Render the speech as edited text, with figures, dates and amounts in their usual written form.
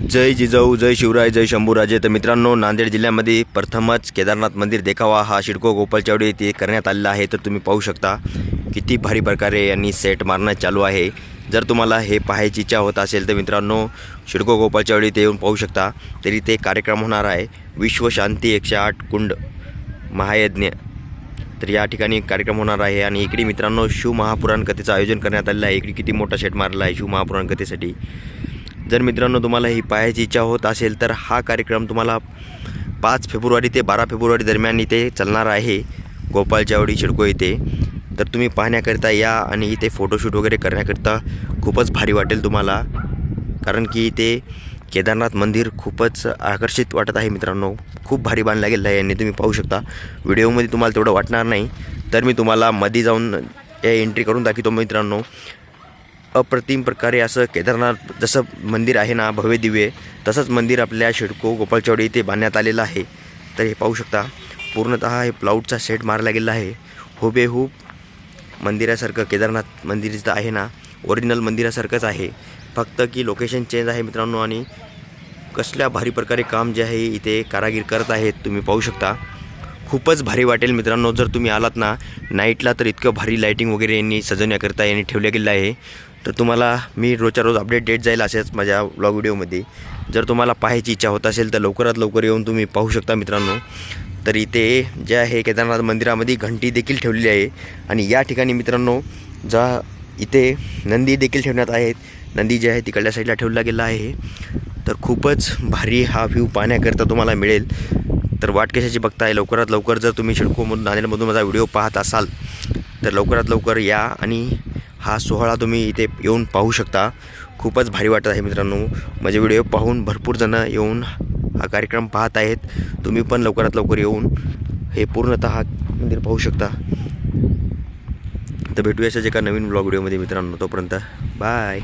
जय जिजाऊ, जय शिवराय, जय शंभूराजे. तर मित्रांनो, नांदेड जिल्ह्यामध्ये प्रथमच केदारनाथ मंदिर देखावा हा शिडको गोपालचावडी येथे करण्यात आलेला आहे. तर तुम्ही पाहू शकता किती भारी प्रकारे यांनी सेट मारणं चालू आहे. जर तुम्हाला हे पाहायची इच्छा होत असेल तर मित्रांनो, शिडको गोपालचावडी येथे येऊन पाहू शकता. तरी ते कार्यक्रम होणार आहे विश्व शांती 108 कुंड महायज्ञ. तर या ठिकाणी कार्यक्रम होणार आहे. आणि इकडे मित्रांनो शिव महापुराण कथेचं आयोजन करण्यात आलेलं आहे. इकडे किती मोठा सेट मारला आहे शिव महापुराण कथेसाठी. जर मित्रांनो तुम्हाला ही पाहायची इच्छा होत असेल तर हा कार्यक्रम तुम्हाला 5 फेब्रुवारी ते 12 फेब्रुवारी दरम्यान इथे चालणार आहे गोपालचावडी शिडको येथे. तर तुम्ही पाहण्याकरिता या आणि इथे फोटोशूट वगैरे करण्याकरिता खूपच भारी वाटेल तुम्हाला. कारण की इथे केदारनाथ मंदिर खूपच आकर्षित वाटत आहे मित्रांनो. खूप भारी बांधलं गेलं आहे आणि तुम्ही पाहू शकता. व्हिडिओमध्ये तुम्हाला तेवढं वाटणार नाही. तर मी तुम्हाला मध्ये जाऊन एंट्री करून दाखवतो मित्रांनो. अप्रतिम प्रकारे असं केदारनाथ जसं मंदिर आहे ना भव्य दिव्य, तसंच मंदिर आपल्या शिडको गोपालचावडी इथे बांधण्यात आलेलं आहे. तर हे पाहू शकता पूर्णतः हे प्लाऊडचा सेट मारला गेला आहे. हुबेहूब मंदिरासारखं केदारनाथ मंदिर जिथं आहे ना ओरिजिनल मंदिरासारखंच आहे, फक्त की लोकेशन चेंज आहे मित्रांनो. आणि कसल्या भारी प्रकारे काम जे आहे इथे कारागीर करत आहेत तुम्ही पाहू शकता. खूपच भारी वाटेल मित्रांनो जर तुम्ही आलात ना नाईटला. तर इतकं भारी लाईटिंग वगैरे यांनी सजवण्याकरता यांनी ठेवलं गेलं आहे. तर तुम्हाला मी रोजच्या रोज अपडेट देत जाईल असेच माझ्या व्लॉग व्हिडिओमध्ये. जर तुम्हाला पाहायची इच्छा होत असेल तर लवकरात लवकर येऊन तुम्ही पाहू शकता मित्रांनो. तर इथे जे आहे केदारनाथ मंदिरामध्ये घंटी देखील ठेवलेली आहे. आणि या ठिकाणी मित्रांनो जा इथे नंदी देखील ठेवण्यात आहेत. नंदी जे आहे तिकडल्या साईडला ठेवला गेला आहे. तर खूपच भारी हा व्ह्यू पाहण्याकरता तुम्हाला मिळेल. तर वाट कशाची बघताय, लवकरात लवकर जर तुम्ही शिडकोमधून नांदेडमधून माझा व्हिडिओ पाहत असाल तर लवकरात लवकर या आणि हा सोहळा तुम्ही इथे येऊन पाहू शकता. खूपच भारी वाटत आहे मित्रांनो. माझे व्हिडिओ पाहून भरपूर जणं येऊन हा कार्यक्रम पाहत आहेत. तुम्ही पण लवकरात लवकर येऊन हे पूर्णतः मंदिर पाहू शकता. तर भेटूया अशाच एका नवीन व्लॉग व्हिडिओमध्ये मित्रांनो. तोपर्यंत बाय.